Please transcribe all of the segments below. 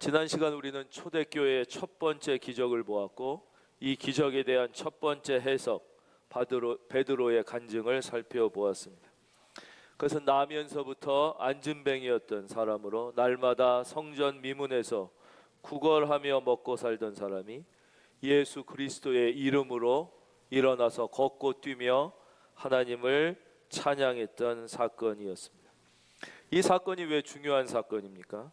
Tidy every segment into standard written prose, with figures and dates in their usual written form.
지난 시간 우리는 초대교회의 첫 번째 기적을 보았고, 이 기적에 대한 첫 번째 해석, 베드로의 간증을 살펴보았습니다. 그것은 나면서부터 안진뱅이였던 사람으로 날마다 성전 미문에서 구걸하며 먹고 살던 사람이 예수 그리스도의 이름으로 일어나서 걷고 뛰며 하나님을 찬양했던 사건이었습니다. 이 사건이 왜 중요한 사건입니까?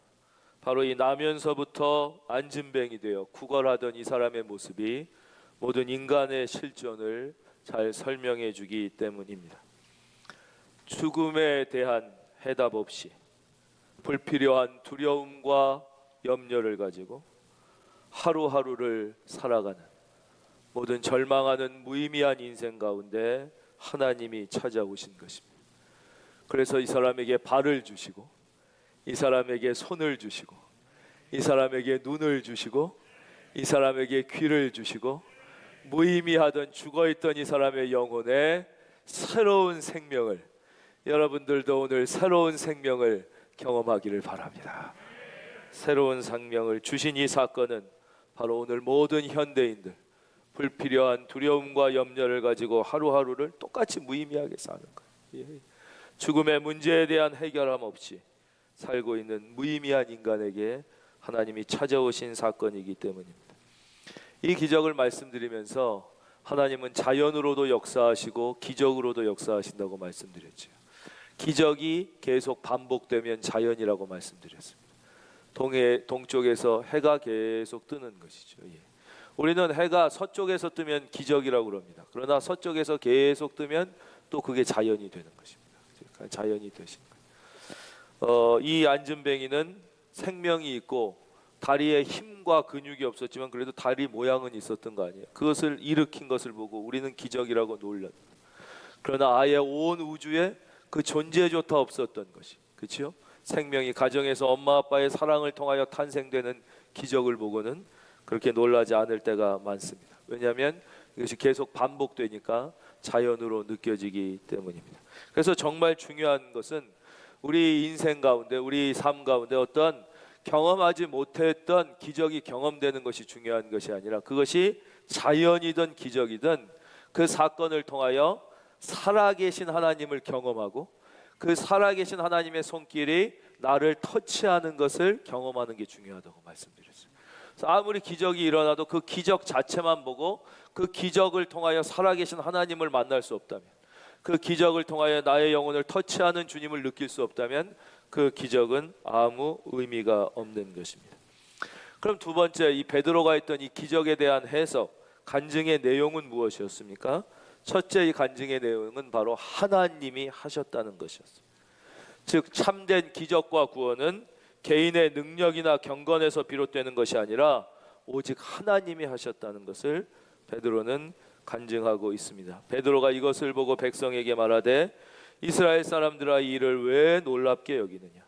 바로 이 나면서부터 안진뱅이 되어 구걸하던 이 사람의 모습이 모든 인간의 실존을 잘 설명해 주기 때문입니다. 죽음에 대한 해답 없이 불필요한 두려움과 염려를 가지고 하루하루를 살아가는, 모든 절망하는 무의미한 인생 가운데 하나님이 찾아오신 것입니다. 그래서 이 사람에게 발을 주시고, 이 사람에게 손을 주시고, 이 사람에게 눈을 주시고, 이 사람에게 귀를 주시고, 무의미하던 죽어있던 이 사람의 영혼에 새로운 생명을, 여러분들도 오늘 새로운 생명을 경험하기를 바랍니다. 새로운 생명을 주신 이 사건은 바로 오늘 모든 현대인들, 불필요한 두려움과 염려를 가지고 하루하루를 똑같이 무의미하게 사는 거예요. 죽음의 문제에 대한 해결함 없이 살고 있는 무의미한 인간에게 하나님이 찾아오신 사건이기 때문입니다. 이 기적을 말씀드리면서 하나님은 자연으로도 역사하시고 기적으로도 역사하신다고 말씀드렸죠. 기적이 계속 반복되면 자연이라고 말씀드렸습니다. 동쪽에서 해가 계속 뜨는 것이죠. 우리는 해가 서쪽에서 뜨면 기적이라고 그럽니다. 그러나 서쪽에서 계속 뜨면 또 그게 자연이 되는 것입니다. 자연이 되신 거예요. 이 안진뱅이는 생명이 있고 다리에 힘과 근육이 없었지만 그래도 다리 모양은 있었던 거 아니에요. 그것을 일으킨 것을 보고 우리는 기적이라고 놀랐다. 그러나 아예 온 우주에 그 존재조차 없었던 것이, 그렇죠? 생명이 가정에서 엄마 아빠의 사랑을 통하여 탄생되는 기적을 보고는 그렇게 놀라지 않을 때가 많습니다. 왜냐하면 이것이 계속 반복되니까 자연으로 느껴지기 때문입니다. 그래서 정말 중요한 것은 우리 인생 가운데, 우리 삶 가운데 어떤 경험하지 못했던 기적이 경험되는 것이 중요한 것이 아니라, 그것이 자연이든 기적이든 그 사건을 통하여 살아계신 하나님을 경험하고 그 살아계신 하나님의 손길이 나를 터치하는 것을 경험하는 게 중요하다고 말씀드렸어요. 그래서 아무리 기적이 일어나도 그 기적 자체만 보고 그 기적을 통하여 살아계신 하나님을 만날 수 없다면, 그 기적을 통하여 나의 영혼을 터치하는 주님을 느낄 수 없다면 그 기적은 아무 의미가 없는 것입니다. 그럼 두 번째, 이 베드로가 했던 이 기적에 대한 해석, 간증의 내용은 무엇이었습니까? 첫째, 이 간증의 내용은 바로 하나님이 하셨다는 것이었습니다. 즉 참된 기적과 구원은 개인의 능력이나 경건에서 비롯되는 것이 아니라 오직 하나님이 하셨다는 것을 베드로는 간증하고 있습니다. 베드로가 이것을 보고 백성에게 말하되, 이스라엘 사람들아, 이 일을 왜 놀랍게 여기느냐?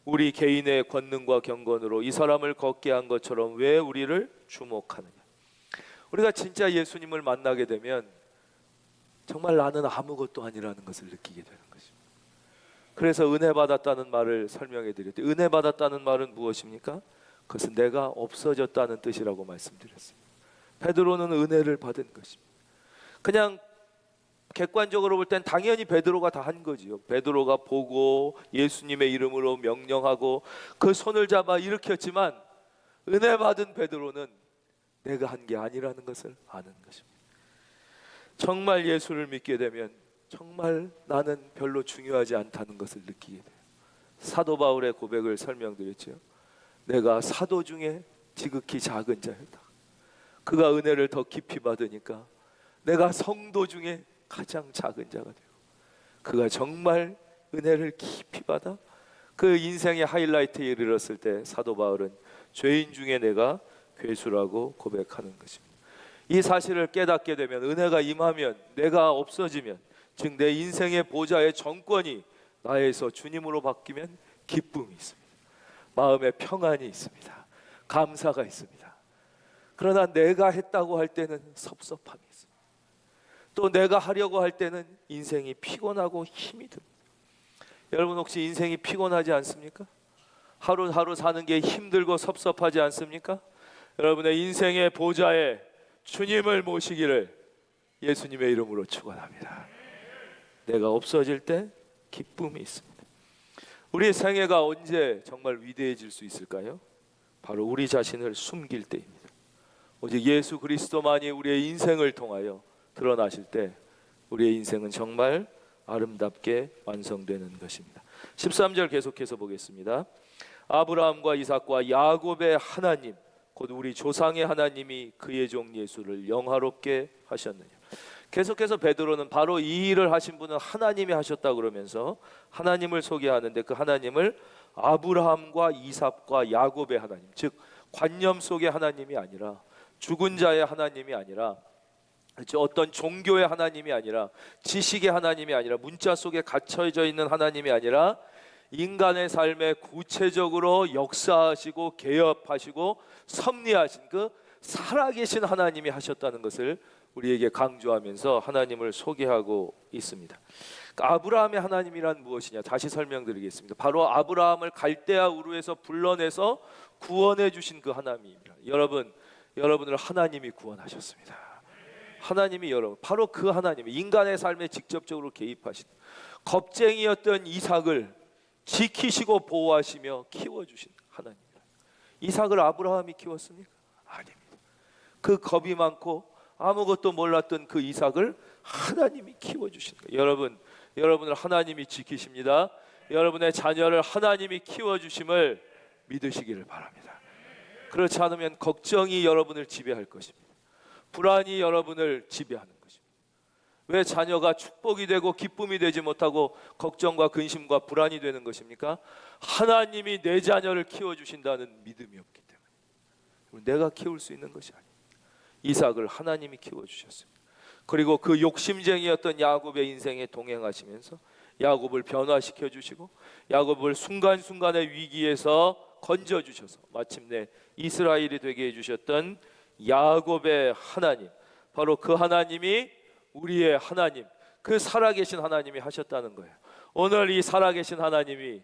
우리 개인의 권능과 경건으로 이 사람을 걷게 한 것처럼 왜 우리를 주목하느냐? 우리가 진짜 예수님을 만나게 되면 정말 나는 아무것도 아니라는 것을 느끼게 되는 것입니다. 그래서 은혜 받았다는 말을 설명해 드렸대. 은혜 받았다는 말은 무엇입니까? 그것은 내가 없어졌다는 뜻이라고 말씀드렸습니다. 베드로는 은혜를 받은 것입니다. 그냥 객관적으로 볼 땐 당연히 베드로가 다 한 거지요. 베드로가 보고 예수님의 이름으로 명령하고 그 손을 잡아 일으켰지만, 은혜 받은 베드로는 내가 한 게 아니라는 것을 아는 것입니다. 정말 예수를 믿게 되면 정말 나는 별로 중요하지 않다는 것을 느끼게 돼요. 사도 바울의 고백을 설명드렸죠. 내가 사도 중에 지극히 작은 자였다. 그가 은혜를 더 깊이 받으니까 내가 성도 중에 가장 작은 자가 되고, 그가 정말 은혜를 깊이 받아 그 인생의 하이라이트에 이르렀을 때 사도 바울은 죄인 중에 내가 괴수라고 고백하는 것입니다. 이 사실을 깨닫게 되면, 은혜가 임하면, 내가 없어지면, 즉 내 인생의 보좌의 정권이 나에서 주님으로 바뀌면 기쁨이 있습니다. 마음에 평안이 있습니다. 감사가 있습니다. 그러나 내가 했다고 할 때는 섭섭함이 있습니다. 또 내가 하려고 할 때는 인생이 피곤하고 힘이 듭니다. 여러분 혹시 인생이 피곤하지 않습니까? 하루하루 사는 게 힘들고 섭섭하지 않습니까? 여러분의 인생의 보좌에 주님을 모시기를 예수님의 이름으로 축원합니다. 내가 없어질 때 기쁨이 있습니다. 우리의 생애가 언제 정말 위대해질 수 있을까요? 바로 우리 자신을 숨길 때입니다. 오직 예수 그리스도만이 우리의 인생을 통하여 드러나실 때 우리의 인생은 정말 아름답게 완성되는 것입니다. 13절 계속해서 보겠습니다. 아브라함과 이삭과 야곱의 하나님 곧 우리 조상의 하나님이 그의 종 예수를 영화롭게 하셨느냐. 계속해서 베드로는 바로 이 일을 하신 분은 하나님이 하셨다 그러면서 하나님을 소개하는데 그 하나님을 아브라함과 이삭과 야곱의 하나님, 즉 관념 속의 하나님이 아니라 죽은 자의 하나님이 아니라 어떤 종교의 하나님이 아니라 지식의 하나님이 아니라 문자 속에 갇혀져 있는 하나님이 아니라 인간의 삶에 구체적으로 역사하시고 개업하시고 섭리하신 그 살아계신 하나님이 하셨다는 것을 우리에게 강조하면서 하나님을 소개하고 있습니다. 아브라함의 하나님이란 무엇이냐? 다시 설명드리겠습니다. 바로 아브라함을 갈대아 우르에서 불러내서 구원해 주신 그 하나님입니다. 여러분을 하나님이 구원하셨습니다. 하나님이 바로 그 하나님이 인간의 삶에 직접적으로 개입하신 겁쟁이였던 이삭을 지키시고 보호하시며 키워주신 하나님입니다. 이삭을 아브라함이 키웠습니까? 아닙니다. 그 겁이 많고 아무것도 몰랐던 그 이삭을 하나님이 키워주신 거예요. 여러분을 하나님이 지키십니다. 여러분의 자녀를 하나님이 키워주심을 믿으시기를 바랍니다. 그렇지 않으면 걱정이 여러분을 지배할 것입니다. 불안이 여러분을 지배하는 것입니다. 왜 자녀가 축복이 되고 기쁨이 되지 못하고 걱정과 근심과 불안이 되는 것입니까? 하나님이 내 자녀를 키워주신다는 믿음이 없기 때문에. 내가 키울 수 있는 것이 아닙니다. 이삭을 하나님이 키워주셨습니다. 그리고 그 욕심쟁이였던 야곱의 인생에 동행하시면서 야곱을 변화시켜 주시고 야곱을 순간순간의 위기에서 건져주셔서 마침내 이스라엘이 되게 해주셨던 야곱의 하나님, 바로 그 하나님이 우리의 하나님, 그 살아계신 하나님이 하셨다는 거예요. 오늘 이 살아계신 하나님이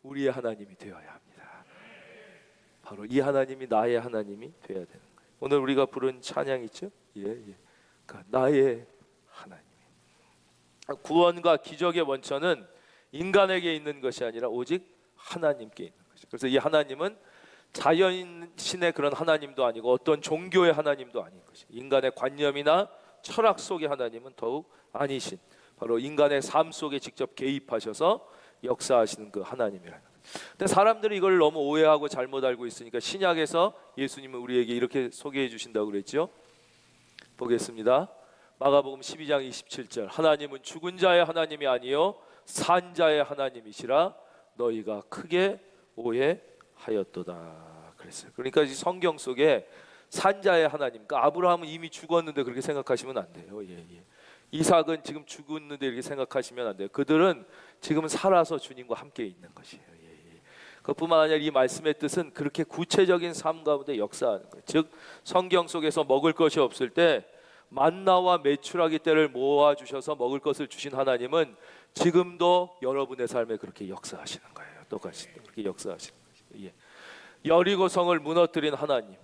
우리의 하나님이 되어야 합니다. 바로 이 하나님이 나의 하나님이 되어야 되는 거예요. 오늘 우리가 부른 찬양 있죠? 그러니까 나의 하나님. 구원과 기적의 원천은 인간에게 있는 것이 아니라 오직 하나님께 있는 것이죠. 그래서 이 하나님은 자연신의 그런 하나님도 아니고 어떤 종교의 하나님도 아닌 것이, 인간의 관념이나 철학 속의 하나님은 더욱 아니신 바로 인간의 삶 속에 직접 개입하셔서 역사하시는 그 하나님이라는 거예요. 근데 사람들이 이걸 너무 오해하고 잘못 알고 있으니까 신약에서 예수님은 우리에게 이렇게 소개해 주신다고 그랬죠. 보겠습니다. 마가복음 12장 27절. 하나님은 죽은 자의 하나님이 아니요 산 자의 하나님이시라 너희가 크게 오해하였도다 그랬어요. 그러니까 이 성경 속에 산 자의 하나님, 그러니까 아브라함은 이미 죽었는데 그렇게 생각하시면 안 돼요. 이삭은 지금 죽었는데 이렇게 생각하시면 안 돼요. 그들은 지금 살아서 주님과 함께 있는 것이에요. 그뿐만 아니라 이 말씀의 뜻은 그렇게 구체적인 삶 가운데 역사하는 거예요. 즉 성경 속에서 먹을 것이 없을 때 만나와 메추라기 떼를 모아 주셔서 먹을 것을 주신 하나님은 지금도 여러분의 삶에 그렇게 역사하시는 거예요. 똑같이 그렇게 역사하시는 거예요. 여리고 성을 무너뜨린 하나님,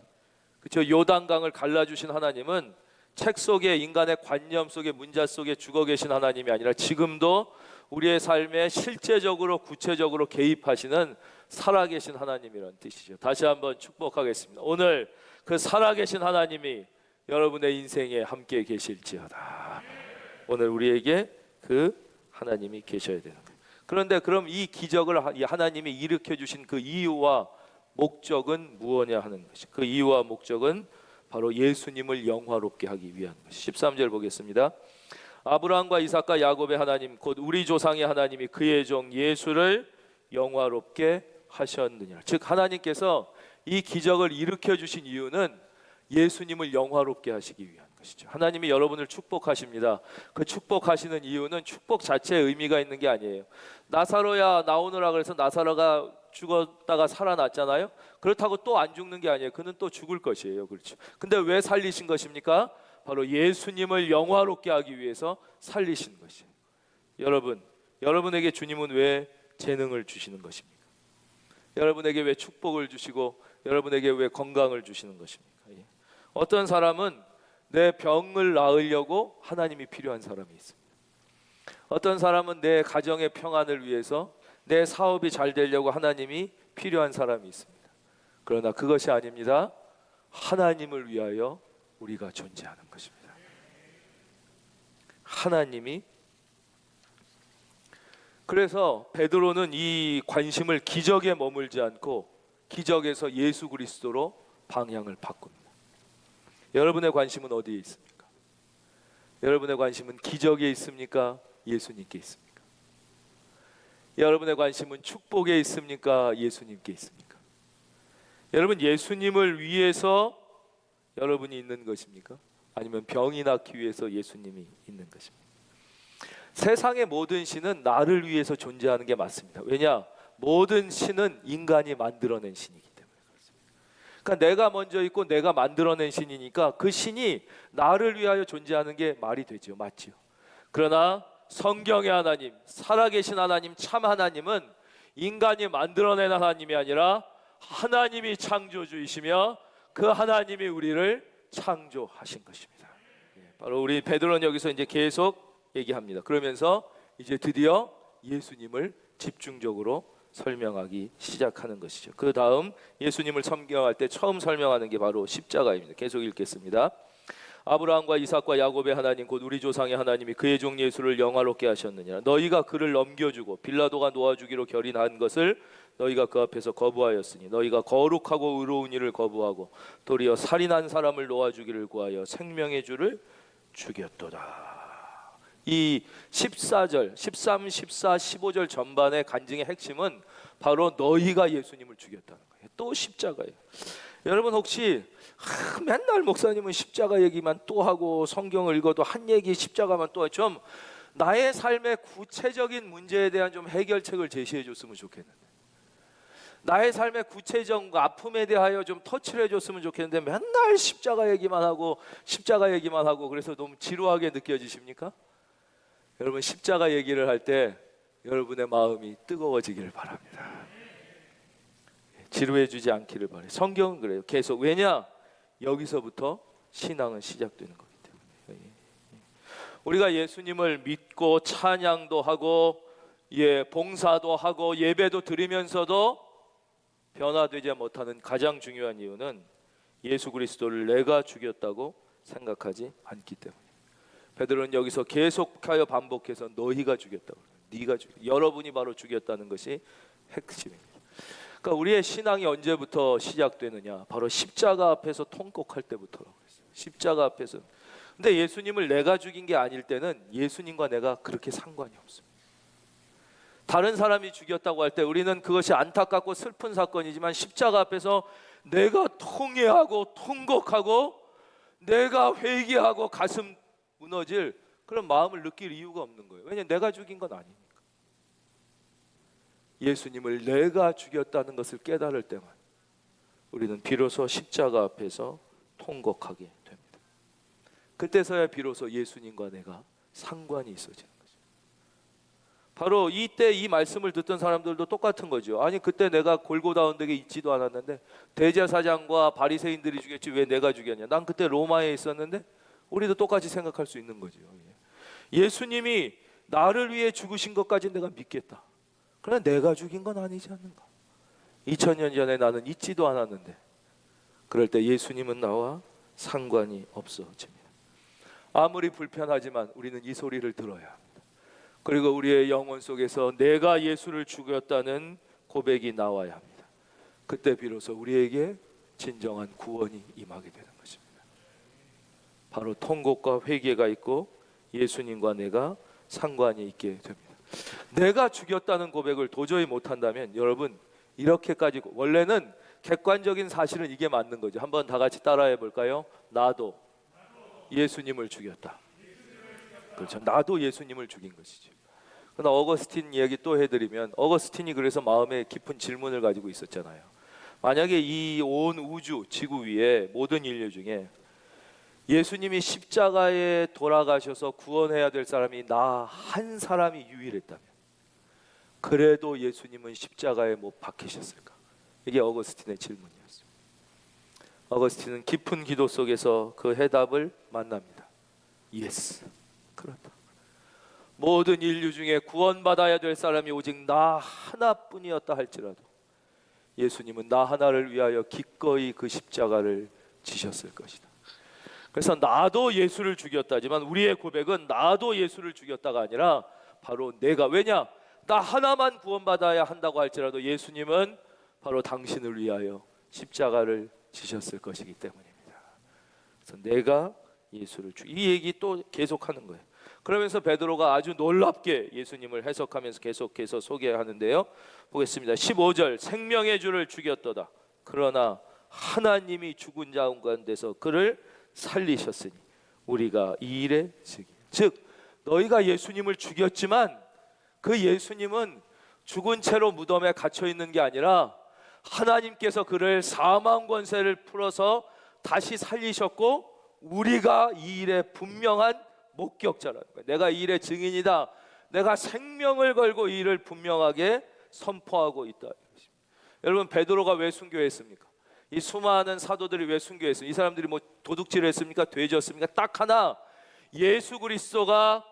그렇죠? 요단강을 갈라주신 하나님은 책 속에 인간의 관념 속에 문자 속에 죽어 계신 하나님이 아니라 지금도 우리의 삶에 실제적으로 구체적으로 개입하시는 살아계신 하나님이라는 뜻이죠. 다시 한번 축복하겠습니다. 오늘 그 살아계신 하나님이 여러분의 인생에 함께 계실지어다. 오늘 우리에게 그 하나님이 계셔야 되는 거예요. 그런데 그럼 이 기적을 하나님이 일으켜 주신 그 이유와 목적은 무엇이냐 하는 것이, 그 이유와 목적은 바로 예수님을 영화롭게 하기 위한 것이. 13절 보겠습니다. 아브라함과 이삭과 야곱의 하나님 곧 우리 조상의 하나님이 그의 종 예수를 영화롭게 하셨느니라. 즉 하나님께서 이 기적을 일으켜 주신 이유는 예수님을 영화롭게 하시기 위한 것이죠. 하나님이 여러분을 축복하십니다. 그 축복하시는 이유는 축복 자체에 의미가 있는 게 아니에요. 나사로야 나오너라 그래서 나사로가 죽었다가 살아났잖아요. 그렇다고 또 안 죽는 게 아니에요. 그는 또 죽을 것이에요. 그렇죠. 근데 왜 살리신 것입니까? 바로 예수님을 영화롭게 하기 위해서 살리신 것이에요. 여러분에게 주님은 왜 재능을 주시는 것입니까? 여러분에게 왜 축복을 주시고 여러분에게 왜 건강을 주시는 것입니까? 예. 어떤 사람은 내 병을 나으려고 하나님이 필요한 사람이 있습니다. 어떤 사람은 내 가정의 평안을 위해서 내 사업이 잘 되려고 하나님이 필요한 사람이 있습니다. 그러나 그것이 아닙니다. 하나님을 위하여 우리가 존재하는 것입니다. 하나님이. 그래서 베드로는 이 관심을 기적에 머물지 않고 기적에서 예수 그리스도로 방향을 바꿉니다. 여러분의 관심은 어디에 있습니까? 여러분의 관심은 기적에 있습니까? 예수님께 있습니까? 여러분의 관심은 축복에 있습니까? 예수님께 있습니까? 여러분, 예수님을 위해서 여러분이 있는 것입니까? 아니면 병이 낫기 위해서 예수님이 있는 것입니까? 세상의 모든 신은 나를 위해서 존재하는 게 맞습니다. 왜냐? 모든 신은 인간이 만들어낸 신이기 때문에 그렇습니다. 그러니까 내가 먼저 있고 내가 만들어낸 신이니까 그 신이 나를 위하여 존재하는 게 말이 되죠. 맞죠? 그러나 성경의 하나님, 살아계신 하나님, 참 하나님은 인간이 만들어낸 하나님이 아니라 하나님이 창조주이시며 그 하나님이 우리를 창조하신 것입니다. 바로 우리 베드로는 여기서 이제 계속 얘기합니다. 그러면서 이제 드디어 예수님을 집중적으로 설명하기 시작하는 것이죠. 그 다음 예수님을 설명할 때 처음 설명하는 게 바로 십자가입니다. 계속 읽겠습니다. 아브라함과 이삭과 야곱의 하나님 곧 우리 조상의 하나님이 그의 종 예수를 영화롭게 하셨느니라. 너희가 그를 넘겨주고 빌라도가 놓아주기로 결의한 것을 너희가 그 앞에서 거부하였으니 너희가 거룩하고 의로운 일을 거부하고 도리어 살인한 사람을 놓아주기를 구하여 생명의 주를 죽였도다. 이 14절, 13, 14, 15절 전반의 간증의 핵심은 바로 너희가 예수님을 죽였다는 거예요. 또 십자가예요. 여러분 혹시 맨날 목사님은 십자가 얘기만 또 하고 성경을 읽어도 한 얘기 십자가만 또 좀 나의 삶의 구체적인 문제에 대한 좀 해결책을 제시해 줬으면 좋겠는데, 나의 삶의 구체적 아픔에 대하여 좀 터치를 해줬으면 좋겠는데 맨날 십자가 얘기만 하고 십자가 얘기만 하고 그래서 너무 지루하게 느껴지십니까? 여러분, 십자가 얘기를 할 때 여러분의 마음이 뜨거워지기를 바랍니다. 지루해지지 않기를 바라요. 성경은 그래요. 계속. 왜냐? 여기서부터 신앙은 시작되는 거기 때문에. 우리가 예수님을 믿고 찬양도 하고 봉사도 하고 예배도 드리면서도 변화되지 못하는 가장 중요한 이유는 예수 그리스도를 내가 죽였다고 생각하지 않기 때문에. 베드로는 여기서 계속하여 반복해서 너희가 죽였다고, 네가 여러분이 바로 죽였다는 것이 핵심입니다. 그러니까 우리의 신앙이 언제부터 시작되느냐? 바로 십자가 앞에서 통곡할 때부터라고 했어요. 십자가 앞에서. 근데 예수님을 내가 죽인 게 아닐 때는 예수님과 내가 그렇게 상관이 없습니다. 다른 사람이 죽였다고 할 때 우리는 그것이 안타깝고 슬픈 사건이지만 십자가 앞에서 내가 통회하고 통곡하고 내가 회개하고 가슴 무너질 그런 마음을 느낄 이유가 없는 거예요. 왜냐하면 내가 죽인 건 아니니까. 예수님을 내가 죽였다는 것을 깨달을 때만 우리는 비로소 십자가 앞에서 통곡하게 됩니다. 그때서야 비로소 예수님과 내가 상관이 있어지는 거죠. 바로 이때 이 말씀을 듣던 사람들도 똑같은 거죠. 아니 그때 내가 골고다 언덕에 있지도 않았는데 대제사장과 바리새인들이 죽였지 왜 내가 죽였냐? 난 그때 로마에 있었는데. 우리도 똑같이 생각할 수 있는 거죠. 예수님이 나를 위해 죽으신 것까지 내가 믿겠다. 그러나 내가 죽인 건 아니지 않는가? 2000년 전에 나는 있지도 않았는데 그럴 때 예수님은 나와 상관이 없어집니다. 아무리 불편하지만 우리는 이 소리를 들어야 합니다. 그리고 우리의 영혼 속에서 내가 예수를 죽였다는 고백이 나와야 합니다. 그때 비로소 우리에게 진정한 구원이 임하게 되는 것입니다. 바로 통곡과 회개가 있고 예수님과 내가 상관이 있게 됩니다. 내가 죽였다는 고백을 도저히 못한다면 여러분 이렇게까지 원래는 객관적인 사실은 이게 맞는 거죠. 한번 다 같이 따라해 볼까요? 나도 예수님을 죽였다. 그렇죠. 나도 예수님을 죽인 것이죠. 그러나 어거스틴 이야기 또 해드리면 어거스틴이 그래서 마음에 깊은 질문을 가지고 있었잖아요. 만약에 이 온 우주 지구 위에 모든 인류 중에 예수님이 십자가에 돌아가셔서 구원해야 될 사람이 나 한 사람이 유일했다면 그래도 예수님은 십자가에 못 박히셨을까? 이게 어거스틴의 질문이었습니다. 어거스틴은 깊은 기도 속에서 그 해답을 만납니다. 예스, 그렇다. 모든 인류 중에 구원받아야 될 사람이 오직 나 하나뿐이었다 할지라도 예수님은 나 하나를 위하여 기꺼이 그 십자가를 지셨을 것이다. 그래서 나도 예수를 죽였다지만 우리의 고백은 나도 예수를 죽였다가 아니라 바로 내가, 왜냐? 나 하나만 구원받아야 한다고 할지라도 예수님은 바로 당신을 위하여 십자가를 지셨을 것이기 때문입니다. 그래서 내가 예수를 이 얘기 또 계속하는 거예요. 그러면서 베드로가 아주 놀랍게 예수님을 해석하면서 계속해서 소개하는데요. 보겠습니다. 15절, 생명의 주를 죽였도다. 그러나 하나님이 죽은 자 가운데서 그를 살리셨으니 우리가 이 일의 증인. 즉 너희가 예수님을 죽였지만 그 예수님은 죽은 채로 무덤에 갇혀 있는 게 아니라 하나님께서 그를 사망 권세를 풀어서 다시 살리셨고 우리가 이 일의 분명한 목격자라는 거예요. 내가 이 일의 증인이다. 내가 생명을 걸고 이 일을 분명하게 선포하고 있다. 여러분, 베드로가 왜 순교했습니까? 이 수많은 사도들이 왜 순교했습니까? 이 사람들이 뭐 도둑질을 했습니까? 돼지였습니까? 딱 하나, 예수 그리스도가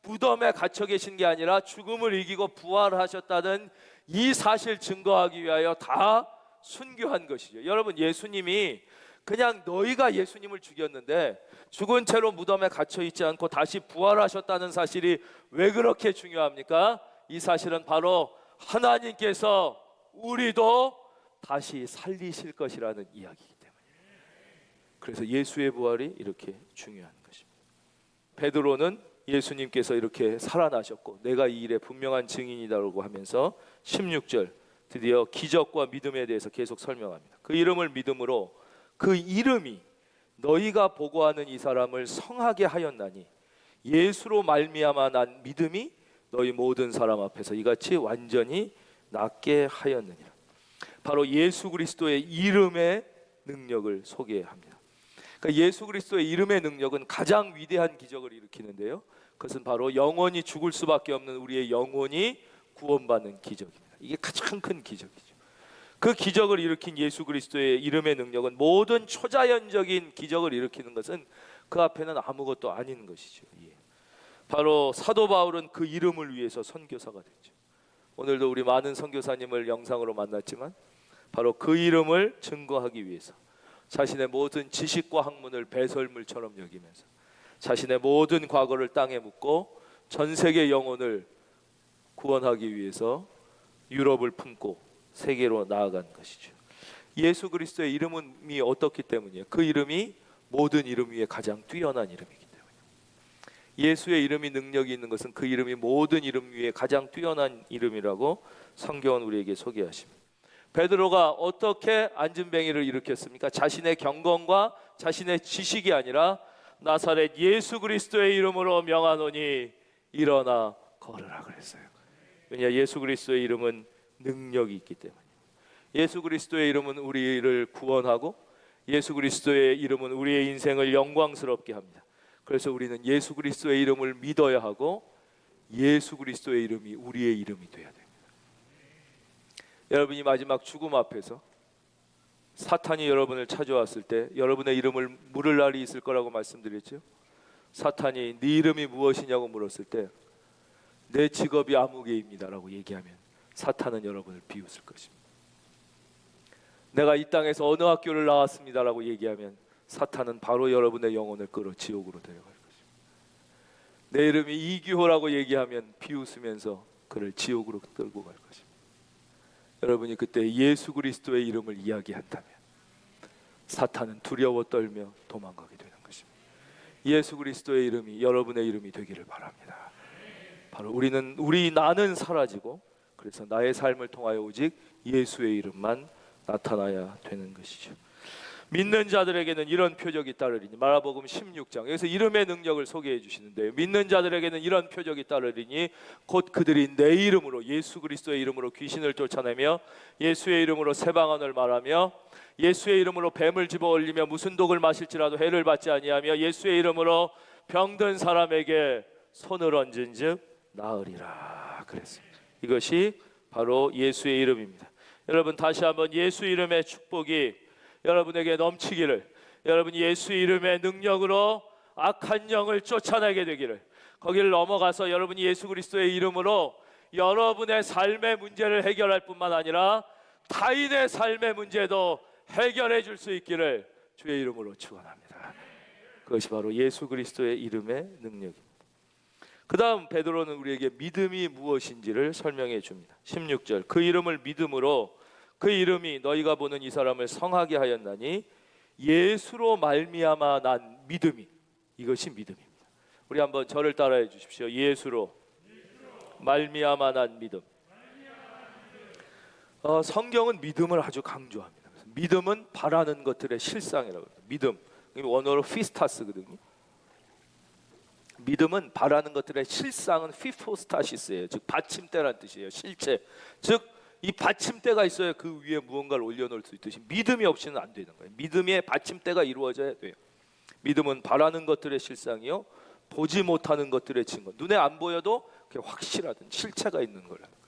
무덤에 갇혀 계신 게 아니라 죽음을 이기고 부활하셨다는 이 사실 증거하기 위하여 다 순교한 것이죠. 여러분, 예수님이 그냥 너희가 예수님을 죽였는데 죽은 채로 무덤에 갇혀 있지 않고 다시 부활하셨다는 사실이 왜 그렇게 중요합니까? 이 사실은 바로 하나님께서 우리도 다시 살리실 것이라는 이야기이기 때문이에요. 그래서 예수의 부활이 이렇게 중요한 것입니다. 베드로는 예수님께서 이렇게 살아나셨고 내가 이 일의 분명한 증인이다라고 하면서 16절 드디어 기적과 믿음에 대해서 계속 설명합니다. 그 이름을 믿음으로 그 이름이 너희가 보고하는 이 사람을 성하게 하였나니 예수로 말미암아 난 믿음이 너희 모든 사람 앞에서 이같이 완전히 낫게 하였느니라. 바로 예수 그리스도의 이름의 능력을 소개합니다. 그러니까 예수 그리스도의 이름의 능력은 가장 위대한 기적을 일으키는데요, 그것은 바로 영원히 죽을 수밖에 없는 우리의 영혼이 구원받는 기적입니다. 이게 가장 큰 기적이죠. 그 기적을 일으킨 예수 그리스도의 이름의 능력은 모든 초자연적인 기적을 일으키는 것은 그 앞에는 아무것도 아닌 것이죠. 바로 사도 바울은 그 이름을 위해서 선교사가 됐죠. 오늘도 우리 많은 선교사님을 영상으로 만났지만 바로 그 이름을 증거하기 위해서 자신의 모든 지식과 학문을 배설물처럼 여기면서 자신의 모든 과거를 땅에 묻고 전 세계 영혼을 구원하기 위해서 유럽을 품고 세계로 나아간 것이죠. 예수 그리스도의 이름이 어떻기 때문이에요? 그 이름이 모든 이름 위에 가장 뛰어난 이름이기 때문이에요. 예수의 이름이 능력이 있는 것은 그 이름이 모든 이름 위에 가장 뛰어난 이름이라고 성경은 우리에게 소개하십니다. 베드로가 어떻게 안진뱅이를 일으켰습니까? 자신의 경건과 자신의 지식이 아니라 나사렛 예수 그리스도의 이름으로 명하노니 일어나 걸으라 그랬어요. 왜냐, 예수 그리스도의 이름은 능력이 있기 때문입니다. 예수 그리스도의 이름은 우리를 구원하고 예수 그리스도의 이름은 우리의 인생을 영광스럽게 합니다. 그래서 우리는 예수 그리스도의 이름을 믿어야 하고 예수 그리스도의 이름이 우리의 이름이 돼야 됩니다. 여러분이 마지막 죽음 앞에서 사탄이 여러분을 찾아왔을 때 여러분의 이름을 물을 날이 있을 거라고 말씀드렸죠. 사탄이 네 이름이 무엇이냐고 물었을 때 내 직업이 아무개입니다라고 얘기하면 사탄은 여러분을 비웃을 것입니다. 내가 이 땅에서 어느 학교를 나왔습니다라고 얘기하면 사탄은 바로 여러분의 영혼을 끌어 지옥으로 데려갈 것입니다. 내 이름이 이규호라고 얘기하면 비웃으면서 그를 지옥으로 끌고 갈 것입니다. 여러분이 그때 예수 그리스도의 이름을 이야기한다면 사탄은 두려워 떨며 도망가게 되는 것입니다. 예수 그리스도의 이름이 여러분의 이름이 되기를 바랍니다. 바로 나는 사라지고 그래서 나의 삶을 통하여 오직 예수의 이름만 나타나야 되는 것이죠. 믿는 자들에게는 이런 표적이 따르리니, 마가복음 16장 여기서 이름의 능력을 소개해 주시는데요, 믿는 자들에게는 이런 표적이 따르리니 곧 그들이 내 이름으로 예수 그리스도의 이름으로 귀신을 쫓아내며 예수의 이름으로 새 방언을 말하며 예수의 이름으로 뱀을 집어 올리며 무슨 독을 마실지라도 해를 받지 아니하며 예수의 이름으로 병든 사람에게 손을 얹은즉 나으리라 그랬습니다. 이것이 바로 예수의 이름입니다. 여러분 다시 한번 예수 이름의 축복이 여러분에게 넘치기를, 여러분 예수 이름의 능력으로 악한 영을 쫓아내게 되기를, 거기를 넘어가서 여러분이 예수 그리스도의 이름으로 여러분의 삶의 문제를 해결할 뿐만 아니라 타인의 삶의 문제도 해결해 줄 수 있기를 주의 이름으로 축원합니다. 그것이 바로 예수 그리스도의 이름의 능력입니다. 그 다음 베드로는 우리에게 믿음이 무엇인지를 설명해 줍니다. 16절, 그 이름을 믿음으로 그 이름이 너희가 보는 이 사람을 성하게 하였나니 예수로 말미암아 난 믿음이, 이것이 믿음입니다. 우리 한번 저를 따라해 주십시오. 예수로 말미암아 난 믿음. 성경은 믿음을 아주 강조합니다. 믿음은 바라는 것들의 실상이라고 합니다. 믿음, 원어로 피스타스거든요. 믿음은 바라는 것들의 실상은 피포스타시스예요. 즉 받침대란 뜻이에요. 실체, 즉 이 받침대가 있어야 그 위에 무언가를 올려놓을 수 있듯이 믿음이 없이는 안 되는 거예요. 믿음의 받침대가 이루어져야 돼요. 믿음은 바라는 것들의 실상이요, 보지 못하는 것들의 증거. 눈에 안 보여도 그게 확실하든 실체가 있는 거라는 거예요.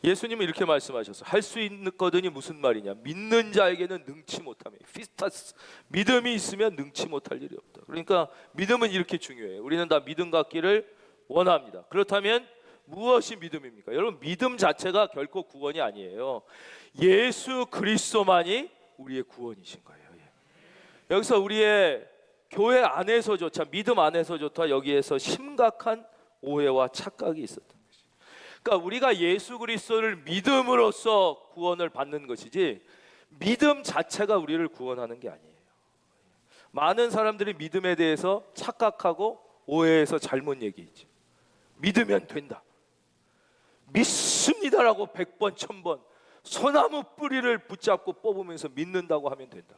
예수님은 이렇게 말씀하셨어요. 할 수 있거든이 무슨 말이냐? 믿는 자에게는 능치 못하며, 피스타스, 믿음이 있으면 능치 못할 일이 없다. 그러니까 믿음은 이렇게 중요해요. 우리는 다 믿음 갖기를 원합니다. 그렇다면 무엇이 믿음입니까? 여러분, 믿음 자체가 결코 구원이 아니에요. 예수 그리스도만이 우리의 구원이신 거예요. 여기서 우리의 교회 안에서조차, 믿음 안에서조차 여기에서 심각한 오해와 착각이 있었던 것이죠. 그러니까 우리가 예수 그리스도를 믿음으로써 구원을 받는 것이지 믿음 자체가 우리를 구원하는 게 아니에요. 많은 사람들이 믿음에 대해서 착각하고 오해해서 잘못 얘기했죠. 믿으면 된다, 믿습니다라고 100번 1000번 소나무 뿌리를 붙잡고 뽑으면서 믿는다고 하면 된다,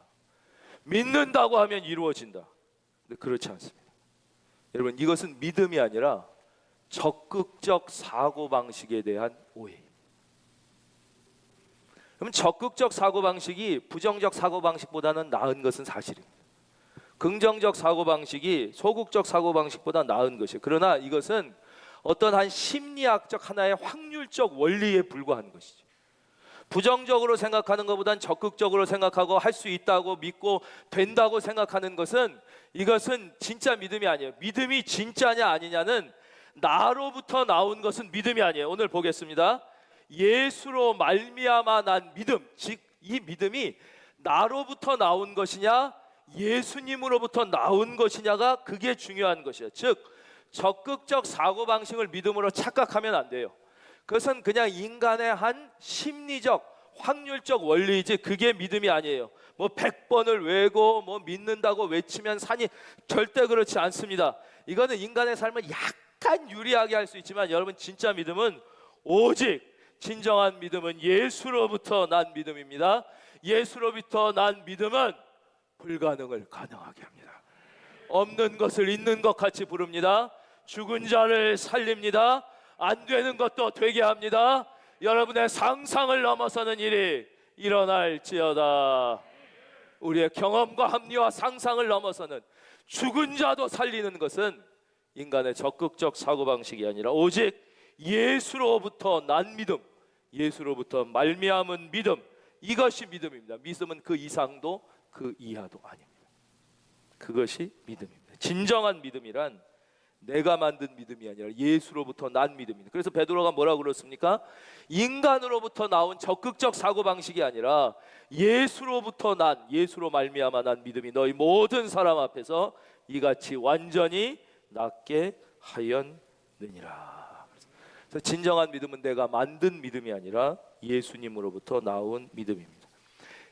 믿는다고 하면 이루어진다. 근데 그렇지 않습니다. 여러분, 이것은 믿음이 아니라 적극적 사고방식에 대한 오해입니다. 그럼 적극적 사고방식이 부정적 사고방식보다는 나은 것은 사실입니다. 긍정적 사고방식이 소극적 사고방식보다 나은 것이에요. 그러나 이것은 어떤 한 심리학적 하나의 확률적 원리에 불과한 것이죠. 부정적으로 생각하는 것보다는 적극적으로 생각하고 할 수 있다고 믿고 된다고 생각하는 것은, 이것은 진짜 믿음이 아니에요. 믿음이 진짜냐 아니냐는 나로부터 나온 것은 믿음이 아니에요. 오늘 보겠습니다. 예수로 말미암아 난 믿음, 즉 이 믿음이 나로부터 나온 것이냐 예수님으로부터 나온 것이냐가 그게 중요한 것이에요. 즉 적극적 사고방식을 믿음으로 착각하면 안 돼요. 그것은 그냥 인간의 한 심리적 확률적 원리이지 그게 믿음이 아니에요. 뭐 100번을 외고 뭐 믿는다고 외치면 산이, 절대 그렇지 않습니다. 이거는 인간의 삶을 약간 유리하게 할 수 있지만 여러분, 진짜 믿음은, 오직 진정한 믿음은 예수로부터 난 믿음입니다. 예수로부터 난 믿음은 불가능을 가능하게 합니다. 없는 것을 있는 것 같이 부릅니다. 죽은 자를 살립니다. 안 되는 것도 되게 합니다. 여러분의 상상을 넘어서는 일이 일어날지어다. 우리의 경험과 합리와 상상을 넘어서는 죽은 자도 살리는 것은 인간의 적극적 사고방식이 아니라 오직 예수로부터 난 믿음, 예수로부터 말미암은 믿음, 이것이 믿음입니다. 믿음은 그 이상도 그 이하도 아닙니다. 그것이 믿음입니다. 진정한 믿음이란 내가 만든 믿음이 아니라 예수로부터 난 믿음입니다. 그래서 베드로가 뭐라고 그랬습니까? 인간으로부터 나온 적극적 사고방식이 아니라 예수로부터 난, 예수로 말미암아 난 믿음이 너희 모든 사람 앞에서 이같이 완전히 낫게 하였느니라. 그래서 진정한 믿음은 내가 만든 믿음이 아니라 예수님으로부터 나온 믿음입니다.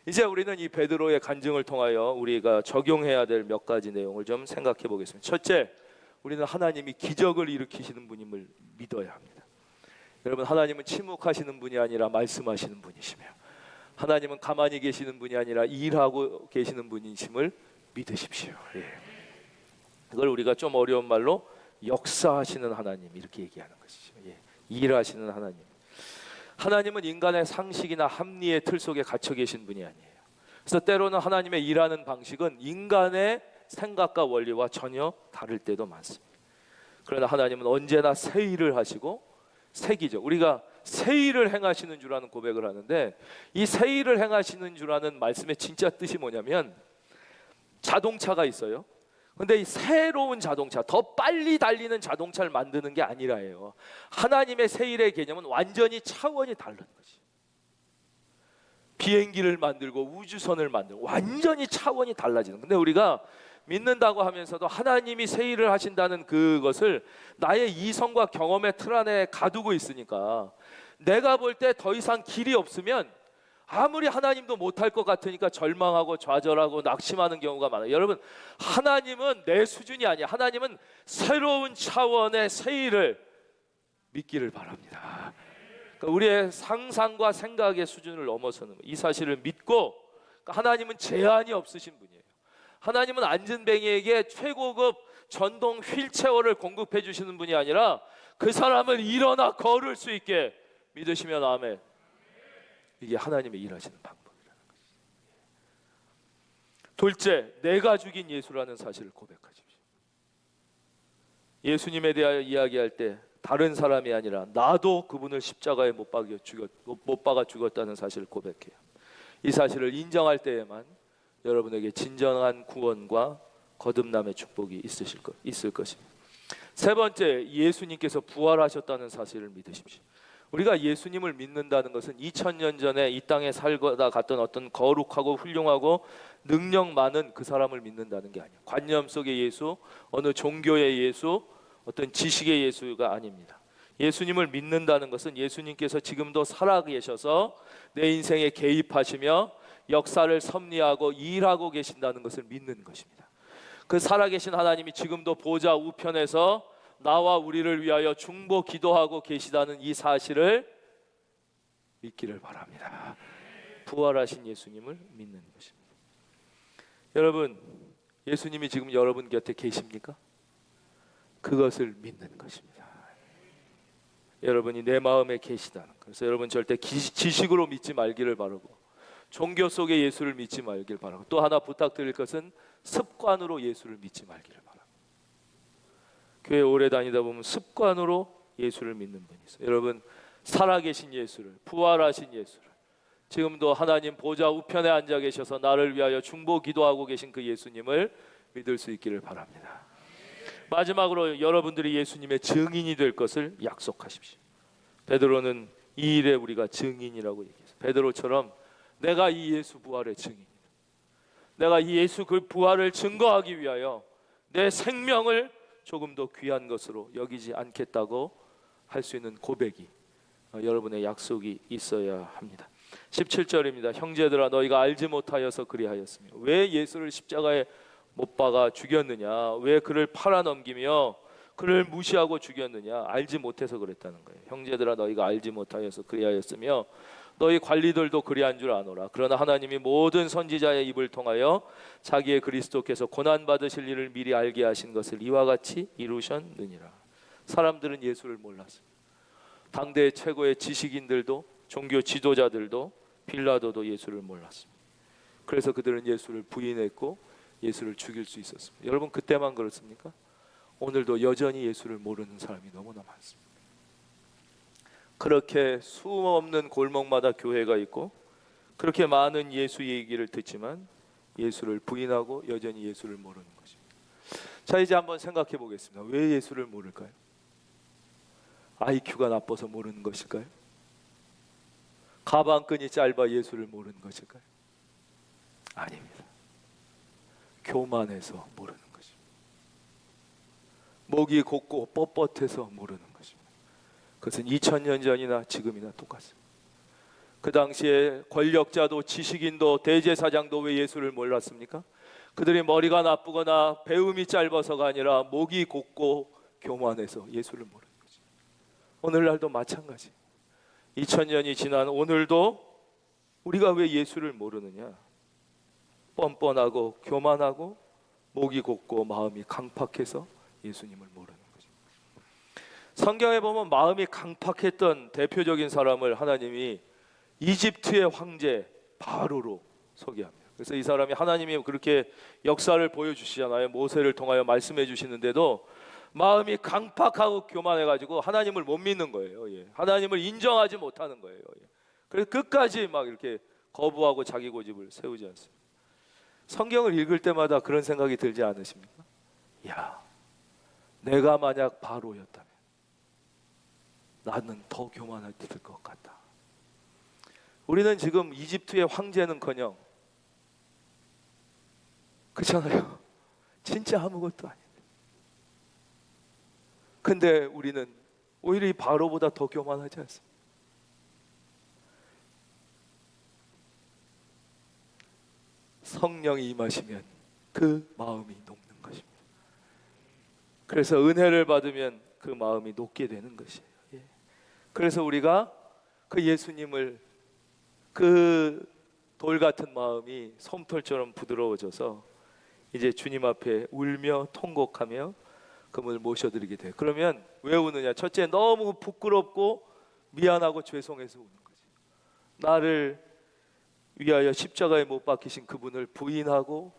이제 우리는 이 베드로의 간증을 통하여 우리가 적용해야 될 몇 가지 내용을 좀 생각해 보겠습니다. 첫째, 우리는 하나님이 기적을 일으키시는 분임을 믿어야 합니다. 여러분, 하나님은 침묵하시는 분이 아니라 말씀하시는 분이시며, 하나님은 가만히 계시는 분이 아니라 일하고 계시는 분이심을 믿으십시오. 그걸 우리가 좀 어려운 말로 역사하시는 하나님, 이렇게 얘기하는 것이죠. 일하시는 하나님. 하나님은 인간의 상식이나 합리의 틀 속에 gat혀 계신 분이 아니에요. 그래서 때로는 하나님의 일하는 방식은 인간의 생각과 원리와 전혀 다를 때도 많습니다. 그러나 하나님은 언제나 새 일을 하시고 새 기적, 우리가 새 일을 행하시는 주라는 고백을 하는데, 이 새 일을 행하시는 주라는 말씀의 진짜 뜻이 뭐냐면, 자동차가 있어요. 근데 이 새로운 자동차, 더 빨리 달리는 자동차를 만드는 게 아니라예요. 하나님의 새 일의 개념은 완전히 차원이 다른 거지. 비행기를 만들고 우주선을 만들고 완전히 차원이 달라지는. 근데 우리가 믿는다고 하면서도 하나님이 새 일을 하신다는 그것을 나의 이성과 경험의 틀 안에 가두고 있으니까, 내가 볼 때 더 이상 길이 없으면 아무리 하나님도 못할 것 같으니까 절망하고 좌절하고 낙심하는 경우가 많아요. 여러분, 하나님은 내 수준이 아니야. 하나님은 새로운 차원의 새 일을 믿기를 바랍니다. 그러니까 우리의 상상과 생각의 수준을 넘어서는 이 사실을 믿고, 그러니까 하나님은 제한이 없으신 분이에요. 하나님은 안진뱅이에게 최고급 전동 휠체어를 공급해 주시는 분이 아니라 그 사람을 일어나 걸을 수 있게 믿으시면 아멘. 이게 하나님의 일하시는 방법이라는 것이죠. 둘째, 내가 죽인 예수라는 사실을 고백하십시오. 예수님에 대하여 이야기할 때 다른 사람이 아니라 나도 그분을 십자가에 못 박아 죽었다는 사실을 고백해요. 이 사실을 인정할 때에만 여러분에게 진정한 구원과 거듭남의 축복이 있을 것입니다. 세 번째, 예수님께서 부활하셨다는 사실을 믿으십시오. 우리가 예수님을 믿는다는 것은 2000년 전에 이 땅에 살다 갔던 어떤 거룩하고 훌륭하고 능력 많은 그 사람을 믿는다는 게 아니에요. 관념 속의 예수, 어느 종교의 예수, 어떤 지식의 예수가 아닙니다. 예수님을 믿는다는 것은 예수님께서 지금도 살아계셔서 내 인생에 개입하시며 역사를 섭리하고 일하고 계신다는 것을 믿는 것입니다. 그 살아계신 하나님이 지금도 보좌 우편에서 나와 우리를 위하여 중보 기도하고 계시다는 이 사실을 믿기를 바랍니다. 부활하신 예수님을 믿는 것입니다. 여러분, 예수님이 지금 여러분 곁에 계십니까? 그것을 믿는 것입니다. 여러분이 내 마음에 계시다는. 그래서 여러분 절대 지식으로 믿지 말기를 바라고, 종교 속의 예수를 믿지 말기를 바라고, 또 하나 부탁드릴 것은 습관으로 예수를 믿지 말기를 바랍니다. 교회 오래 다니다 보면 습관으로 예수를 믿는 분이 있어요. 여러분, 살아계신 예수를, 부활하신 예수를, 지금도 하나님 보좌 우편에 앉아 계셔서 나를 위하여 중보 기도하고 계신 그 예수님을 믿을 수 있기를 바랍니다. 마지막으로 여러분들이 예수님의 증인이 될 것을 약속하십시오. 베드로는 이 일에 우리가 증인이라고 얘기했어요. 베드로처럼 내가 이 예수 부활의 증인이다. 내가 이 예수 그 부활을 증거하기 위하여 내 생명을 조금 더 귀한 것으로 여기지 않겠다고 할 수 있는 고백이, 여러분의 약속이 있어야 합니다. 17절입니다. 형제들아, 너희가 알지 못하여서 그리하였으며, 왜 예수를 십자가에 못 박아 죽였느냐, 왜 그를 팔아넘기며 그를 무시하고 죽였느냐, 알지 못해서 그랬다는 거예요. 형제들아, 너희가 알지 못하여서 그리하였으며 너희 관리들도 그리한 줄 아노라. 그러나 하나님이 모든 선지자의 입을 통하여 자기의 그리스도께서 고난 받으실 일을 미리 알게 하신 것을 이와 같이 이루셨느니라. 사람들은 예수를 몰랐습니다. 당대 최고의 지식인들도 종교 지도자들도 빌라도도 예수를 몰랐습니다. 그래서 그들은 예수를 부인했고 예수를 죽일 수 있었습니다. 여러분, 그때만 그렇습니까? 오늘도 여전히 예수를 모르는 사람이 너무나 많습니다. 그렇게 수없는 골목마다 교회가 있고 그렇게 많은 예수 얘기를 듣지만 예수를 부인하고 여전히 예수를 모르는 것입니다. 자, 이제 한번 생각해 보겠습니다. 왜 예수를 모를까요? IQ가 나빠서 모르는 것일까요? 가방끈이 짧아 예수를 모르는 것일까요? 아닙니다. 교만해서 모르는 것입니다. 목이 곧고 뻣뻣해서 모르는 것입니다. 그것은 2000년 전이나 지금이나 똑같습니다. 그 당시에 권력자도 지식인도 대제사장도 왜 예수를 몰랐습니까? 그들이 머리가 나쁘거나 배움이 짧아서가 아니라 목이 곧고 교만해서 예수를 모르는 거죠. 오늘날도 마찬가지. 2000년이 지난 오늘도 우리가 왜 예수를 모르느냐? 뻔뻔하고 교만하고 목이 곧고 마음이 강팍해서 예수님을 모르는 거죠. 성경에 보면 마음이 강팍했던 대표적인 사람을 하나님이 이집트의 황제 바로로 소개합니다. 그래서 이 사람이 하나님이 그렇게 역사를 보여주시잖아요. 모세를 통하여 말씀해 주시는데도 마음이 강팍하고 교만해가지고 하나님을 못 믿는 거예요. 예. 하나님을 인정하지 못하는 거예요. 예. 그래서 끝까지 막 이렇게 거부하고 자기 고집을 세우지 않습니다. 성경을 읽을 때마다 그런 생각이 들지 않으십니까? 야, 내가 만약 바로였다면 나는 더 교만할 것 같다. 우리는 지금 이집트의 황제는커녕, 그렇잖아요. 진짜 아무것도 아닌데. 근데 우리는 오히려 이 바로보다 더 교만하지 않습니까? 성령이 임하시면 그 마음이 녹는 것입니다. 그래서 은혜를 받으면 그 마음이 녹게 되는 것이에요. 예. 그래서 우리가 그 예수님을, 그 돌 같은 마음이 솜털처럼 부드러워져서 이제 주님 앞에 울며 통곡하며 그분을 모셔드리게 돼요. 그러면 왜 우느냐? 첫째, 너무 부끄럽고 미안하고 죄송해서 우는 거지. 나를 위하여 십자가에 못 박히신 그분을 부인하고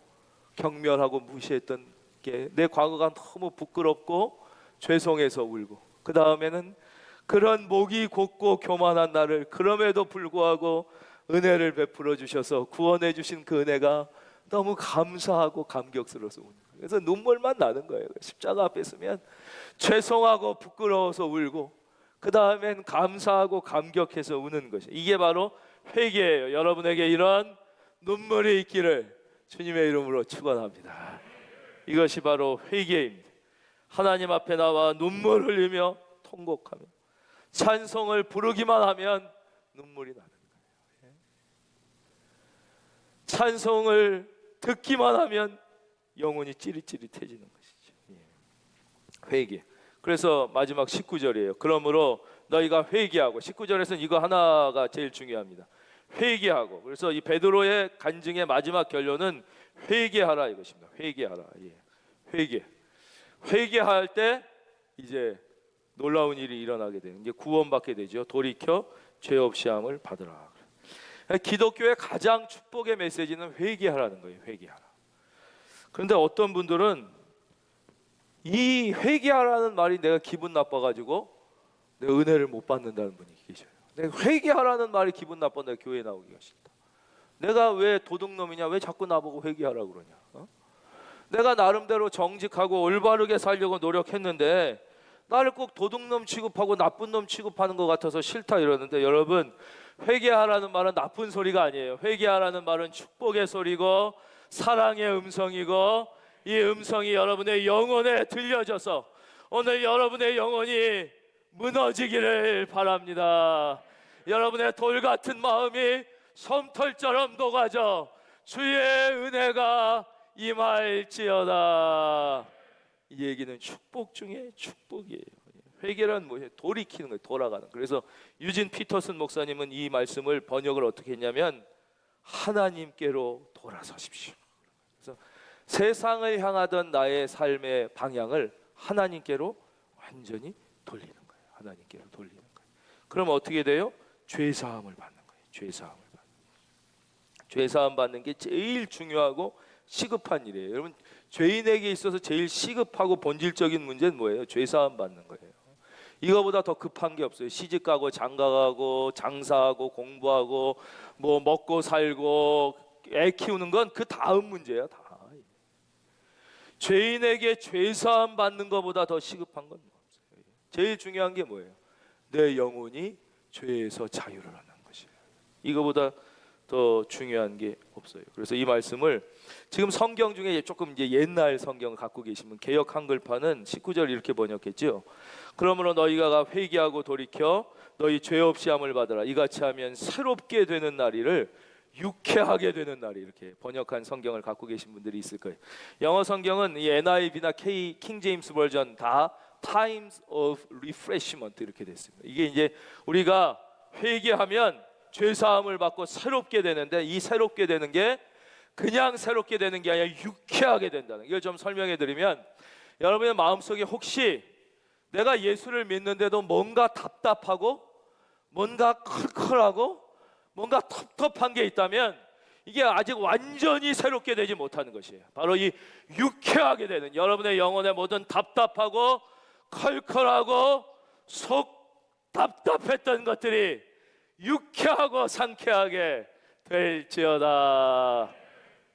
경멸하고 무시했던 게 내 과거가 너무 부끄럽고 죄송해서 울고, 그 다음에는 그런 목이 곧고 교만한 나를 그럼에도 불구하고 은혜를 베풀어 주셔서 구원해 주신 그 은혜가 너무 감사하고 감격스러워서 우는 거예요. 그래서 눈물만 나는 거예요. 십자가 앞에 서면 죄송하고 부끄러워서 울고, 그 다음엔 감사하고 감격해서 우는 것이, 이게 바로 회개예요. 여러분에게 이런 눈물이 있기를 주님의 이름으로 축원합니다. 이것이 바로 회개입니다. 하나님 앞에 나와 눈물 흘리며 통곡하며 찬송을 부르기만 하면 눈물이 나는 거예요. 찬송을 듣기만 하면 영혼이 찌릿찌릿해지는 것이죠. 회개. 그래서 마지막 19절이에요. 그러므로 너희가 회개하고, 19절에서는 이거 하나가 제일 중요합니다. 회개하고. 그래서 이 베드로의 간증의 마지막 결론은 회개하라 이것입니다. 회개하라. 예. 회개. 회개할 때 이제 놀라운 일이 일어나게 돼요. 이제 구원받게 되죠. 돌이켜 죄 없이 함을 받으라. 기독교의 가장 축복의 메시지는 회개하라는 거예요. 회개하라. 그런데 어떤 분들은 이 회개하라는 말이 내가 기분 나빠가지고 내가 은혜를 못 받는다는 분이 계셔요. 내가 회개하라는 말이 기분 나빠 내가 교회 나오기가 싫다. 내가 왜 도둑놈이냐? 왜 자꾸 나보고 회개하라고 그러냐? 내가 나름대로 정직하고 올바르게 살려고 노력했는데 나를 꼭 도둑놈 취급하고 나쁜 놈 취급하는 것 같아서 싫다 이러는데, 여러분, 회개하라는 말은 나쁜 소리가 아니에요. 회개하라는 말은 축복의 소리고 사랑의 음성이고, 이 음성이 여러분의 영혼에 들려져서 오늘 여러분의 영혼이 무너지기를 바랍니다. 여러분의 돌 같은 마음이 솜털처럼 녹아져 주의 은혜가 임할지어다. 이 얘기는 축복 중에 축복이에요. 회개란 뭐예요? 돌이키는 거예요. 돌아가는. 그래서 유진 피터슨 목사님은 이 말씀을 번역을 어떻게 했냐면 하나님께로 돌아서십시오. 그래서 세상을 향하던 나의 삶의 방향을 하나님께로 완전히 돌리는 거예요. 하나님께로 돌리는 거예요. 그럼 어떻게 돼요? 죄사함을 받는 거예요. 죄사함을 받는 거예요. 죄사함 받는 게 제일 중요하고 시급한 일이에요. 여러분, 죄인에게 있어서 제일 시급하고 본질적인 문제는 뭐예요? 죄사함 받는 거예요. 이거보다 더 급한 게 없어요. 시집가고 장가가고 장사하고 공부하고 뭐 먹고 살고 애 키우는 건 그 다음 문제야. 다. 죄인에게 죄사함 받는 것보다 더 시급한 건 없어요. 제일 중요한 게 뭐예요? 내 영혼이 죄에서 자유를 얻는 것이에요. 이거보다 더 중요한 게 없어요. 그래서 이 말씀을 지금 성경 중에 조금 이제 옛날 성경을 갖고 계시면 개역 한글판은 19절 이렇게 번역했죠. 그러므로 너희가 회개하고 돌이켜 너희 죄 없이 함을 받으라. 이같이 하면 새롭게 되는 날이를 유쾌하게 되는 날이, 이렇게 번역한 성경을 갖고 계신 분들이 있을 거예요. 영어 성경은 이 NIV나 킹 제임스 버전 다 Times of Refreshment 이렇게 됐습니다. 이게 이제 우리가 회개하면 죄 사함을 받고 새롭게 되는데, 이 새롭게 되는 게 그냥 새롭게 되는 게 아니라 유쾌하게 된다는, 이걸 좀 설명해 드리면, 여러분의 마음속에 혹시 내가 예수를 믿는데도 뭔가 답답하고 뭔가 클클하고 뭔가 텁텁한 게 있다면 이게 아직 완전히 새롭게 되지 못하는 것이에요. 바로 이 유쾌하게 되는, 여러분의 영혼의 모든 답답하고 컬컬하고 속 답답했던 것들이 유쾌하고 상쾌하게 될지어다.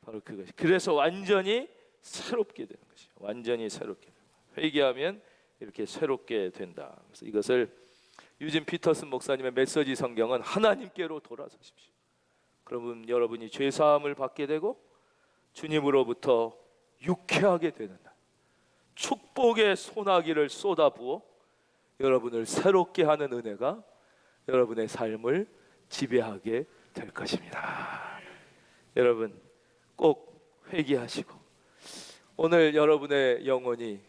바로 그것이. 그래서 완전히 새롭게 되는 것이에요. 완전히 새롭게 되는 거예요. 회개하면 이렇게 새롭게 된다. 그래서 이것을 유진 피터슨 목사님의 메시지 성경은 하나님께로 돌아서십시오. 그러면 여러분이 죄 사함을 받게 되고 주님으로부터 유쾌하게 되는 날, 축복의 소나기를 쏟아부어 여러분을 새롭게 하는 은혜가 여러분의 삶을 지배하게 될 것입니다. 여러분 꼭 회개하시고 오늘 여러분의 영혼이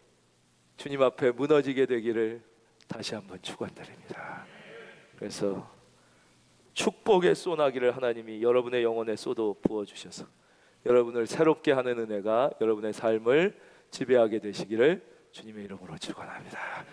주님 앞에 무너지게 되기를 다시 한번 축원드립니다. 그래서 축복의 소나기를 하나님이 여러분의 영혼에 쏟아 부어 주셔서 여러분을 새롭게 하는 은혜가 여러분의 삶을 지배하게 되시기를 주님의 이름으로 축원합니다.